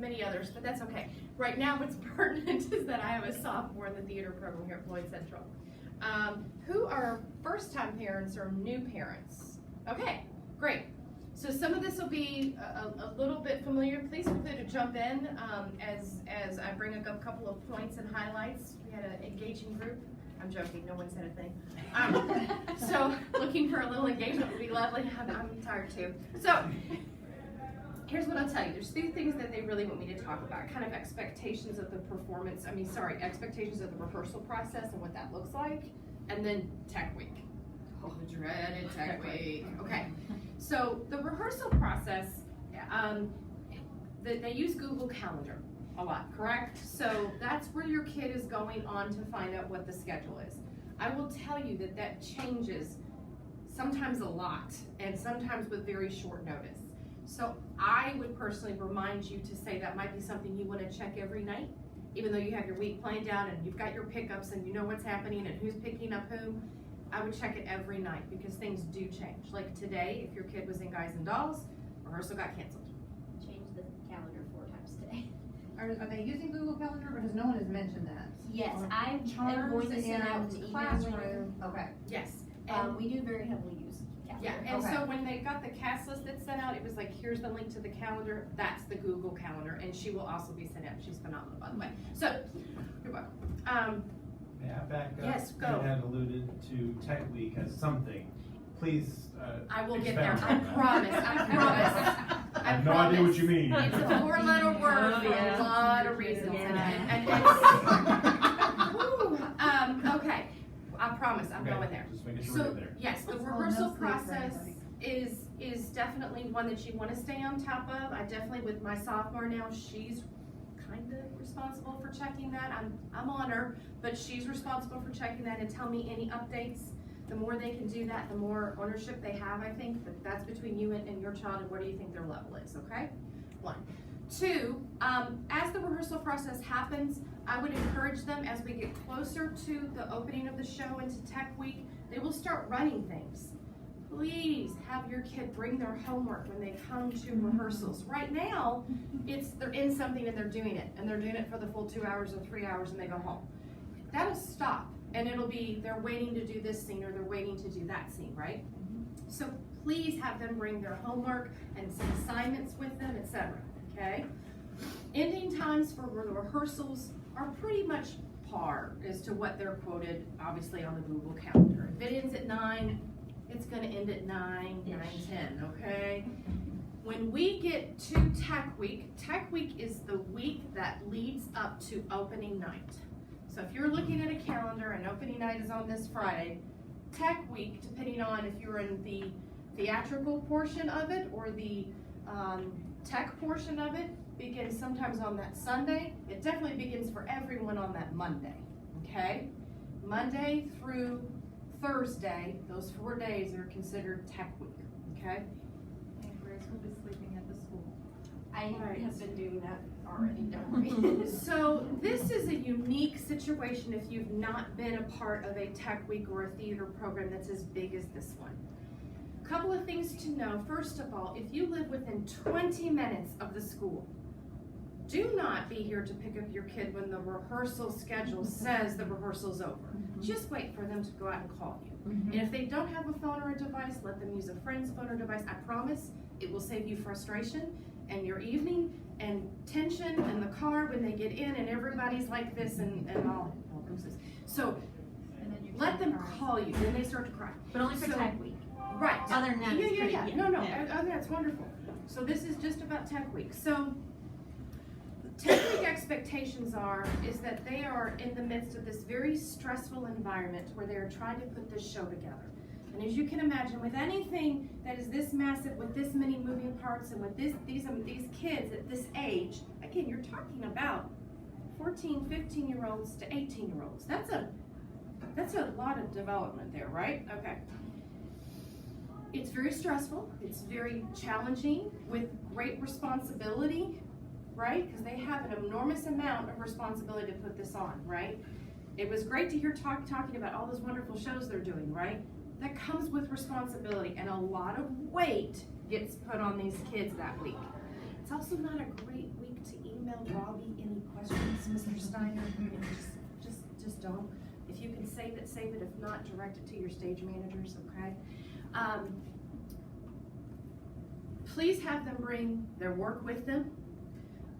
many others, but that's okay. Right now what's pertinent is that I have a sophomore in the theater program here at Floyd Central. Who are first-time parents or new parents? Okay, great. So some of this will be a little bit familiar. Please feel free to jump in as I bring a couple of points and highlights. We had an engaging group. I'm joking, no one said a thing. So looking for a little engagement would be lovely. I'm tired too. So here's what I'll tell you. There's 3 things that they really want me to talk about. Kind of expectations of the performance, expectations of the rehearsal process and what that looks like. And then tech week. Oh, the dreaded tech week. Okay. So the rehearsal process, they use Google Calendar a lot, correct? So that's where your kid is going on to find out what the schedule is. I will tell you that changes sometimes a lot and sometimes with very short notice. So I would personally remind you to say that might be something you want to check every night, even though you have your week planned out and you've got your pickups and you know what's happening and who's picking up whom. I would check it every night because things do change. Like today, if your kid was in Guys and Dolls, rehearsal got canceled. Changed the calendar 4 times today. Are they using Google Calendar, because no one has mentioned that? Yes, I'm Charms going to send out an and email. classroom. Okay. Yes. And We do very heavily use calendar. yeah, and Okay. so when they got the cast list that's sent out, it was like, here's the link to the calendar. That's the Google Calendar, and she will also be sent out. She's phenomenal, by the way. So, you're welcome. May I back up? Yes, go. You had alluded to Tech Week as something. Please, I will get there. expound I on that. promise. I promise. I have no idea what you mean. It's a 4-letter word Oh, for yeah. a lot of reasons. Okay. I promise. I'm Okay, going there. Just making sure we So, get there. yes, the It's rehearsal all no sleep for process anybody. is definitely one that you want to stay on top of. I definitely, with my sophomore now, she's kind of responsible for checking that. I'm on her, but she's responsible for checking that and tell me any updates. The more they can do that, the more ownership they have, I think. But that's between you and your child and where do you think their level is, okay? 1. 2, as the rehearsal process happens, I would encourage them as we get closer to the opening of the show into Tech Week, they will start running things. Please have your kid bring their homework when they come to rehearsals. Right now, they're in something and they're doing it for the full 2 hours or 3 hours and they go home. That'll stop and it'll be they're waiting to do this scene or they're waiting to do that scene, right? So please have them bring their homework and some assignments with them, etc. Okay? Ending times for the rehearsals are pretty much par as to what they're quoted, obviously, on the Google Calendar. If it ends at 9, it's going to end at 9, 9:10, okay? When we get to Tech Week is the week that leads up to opening night. So if you're looking at a calendar and opening night is on this Friday, Tech Week, depending on if you're in the theatrical portion of it or the tech portion of it, begins sometimes on that Sunday. It definitely begins for everyone on that Monday, okay? Monday through Thursday, those 4 days are considered Tech Week, okay? And Grace will be sleeping at the school. I Right. have been doing that already, don't worry. So this is a unique situation if you've not been a part of a Tech Week or a theater program that's as big as this one. Couple of things to know. First of all, if you live within 20 minutes of the school, do not be here to pick up your kid when the rehearsal schedule says the rehearsal's over. Just wait for them to go out and call you. And if they don't have a phone or a device, let them use a friend's phone or device. I promise it will save you frustration and your evening and tension in the car when they get in and everybody's like this and all. So let them call you, then they start to cry. But only for So- Tech Week. Right. Other than that, it's pretty- Yeah. yeah, No. yeah. That's wonderful. So this is just about Tech Week. So Tech Week expectations is that they are in the midst of this very stressful environment where they're trying to put this show together. And as you can imagine, with anything that is this massive, with this many moving parts, and with these kids at this age, again, you're talking about 14, 15-year-olds to 18-year-olds. That's a lot of development there, right? Okay. It's very stressful. It's very challenging with great responsibility, right? Because they have an enormous amount of responsibility to put this on, right? It was great to hear talking about all those wonderful shows they're doing, right? That comes with responsibility, and a lot of weight gets put on these kids that week. It's also not a great week to email Robbie any questions, Mr. Steiner. Just don't. If you can save it, save it. If not, direct it to your stage managers, okay? Please have them bring their work with them.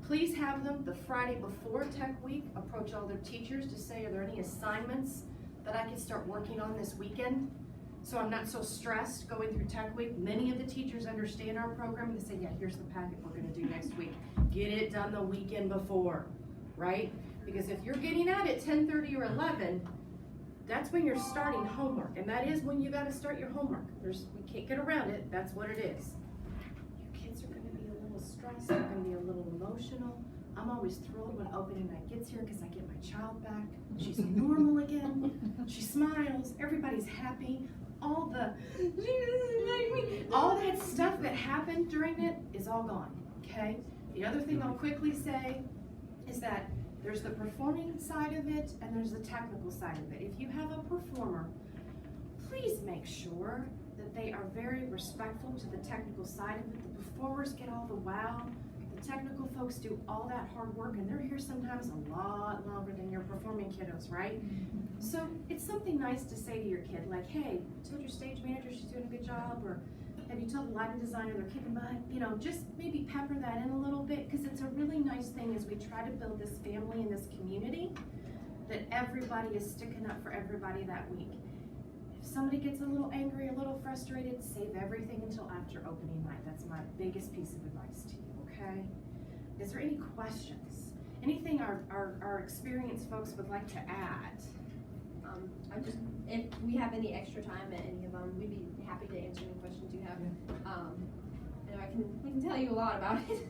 Please have them the Friday before Tech Week approach all their teachers to say, are there any assignments that I can start working on this weekend? So I'm not so stressed going through Tech Week. Many of the teachers understand our program. They say, yeah, here's the packet we're gonna do next week. Get it done the weekend before, right? Because if you're getting out at 10:30 or 11, that's when you're starting homework. And that is when you gotta start your homework. We can't get around it, that's what it is. Your kids are gonna be a little stressed, they're gonna be a little emotional. I'm always thrilled when opening night gets here because I get my child back. She's normal again, she smiles, everybody's happy. All that stuff that happened during it is all gone, okay? The other thing I'll quickly say is that there's the performing side of it and there's the technical side of it. If you have a performer, please make sure that they are very respectful to the technical side of it. The performers get all the wow. The technical folks do all that hard work and they're here sometimes a lot longer than your performing kiddos, right? So it's something nice to say to your kid, like, hey, you told your stage manager she's doing a good job, or have you told the lighting designer they're kicking butt? You know, just maybe pepper that in a little bit, because it's a really nice thing as we try to build this family and this community, that everybody is sticking up for everybody that week. If somebody gets a little angry, a little frustrated, save everything until after opening night. That's my biggest piece of advice to you, okay? Is there any questions? Anything our experienced folks would like to add? If we have any extra time at any of them, we'd be happy to answer any questions you have. I know we can tell you a lot about it.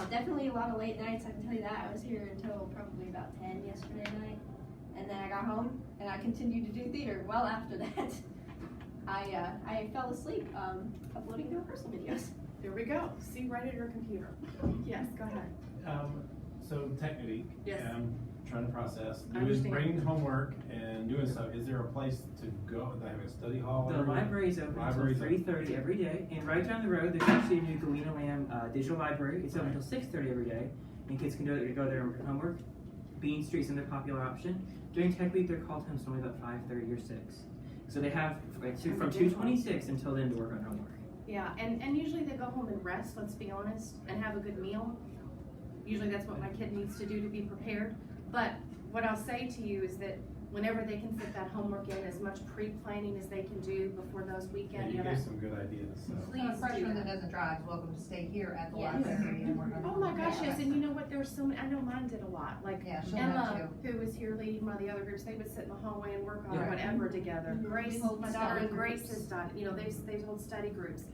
Definitely a lot of late nights, I can tell you that. I was here until probably about 10 yesterday night. And then I got home and I continued to do theater well after that. I fell asleep uploading the rehearsal videos. There we go. See right at your computer. Yes, go ahead. So Tech Week, Yes. trying to process, I understand. bringing homework and doing stuff. Is there a place to go? Do they have a study hall? The library is open until 3:30 every day, and right down the road there's actually a new Galena Lamb digital library. It's open until 6:30 every day, and kids can go there and work on homework. Bean Street's another popular option. During Tech Week, their call time's only about 5:30 or 6, so they have from 2:26 until then to work on homework. Yeah, and usually they go home and rest, let's be honest, and have a good meal. Usually that's what my kid needs to do to be prepared. But what I'll say to you is that whenever they can fit that homework in, as much pre-planning as they can do before those weekends, You you know, gave some good ideas. So. please A do freshman that that. doesn't drive is welcome to stay here at the Yes. library and work on. Oh my gosh, Yeah. yes, and you know what, there were so many, I know mine did a lot, like Yeah, she'll Emma, know who was here leading one of the other groups, they would sit in the hallway and work on Yeah. whatever together. Grace, hold my daughter study and Grace groups. has done, you know, they hold study groups.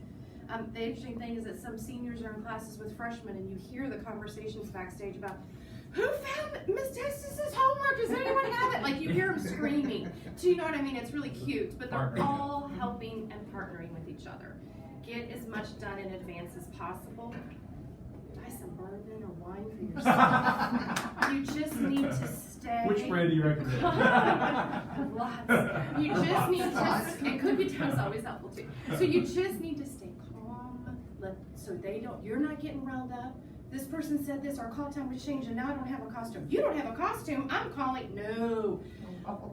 The interesting thing is that some seniors are in classes with freshmen and you hear the conversations backstage about, who found Miss Testis's homework? Does anyone have it? Like you hear them screaming. Do you know what I mean? It's really cute, but they're Partnering. all helping and partnering with each other. Get as much done in advance as possible. Buy some bourbon or wine for yourself. You just need to stay. Which brand do you recommend? Lots. You just need to, and cookie dough is always helpful too. So you just need to stay calm, so you're not getting riled up. This person said this, our call time was changed and now I don't have a costume. You don't have a costume, I'm calling, no.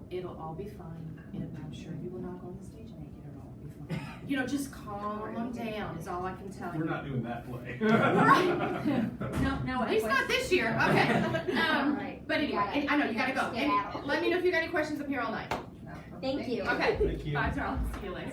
It'll all be fine, and I'm sure you will not go on the stage naked, it'll all be fine. You know, just calm them down is all I can tell you. We're not doing that play. Right. No, At least not this year, okay. Right. But anyway, I know, you gotta go. Skedaddle. And let me know if you got any questions, I'm here all night. Thank you. Okay. Thank you. Bye, Charles, see you later.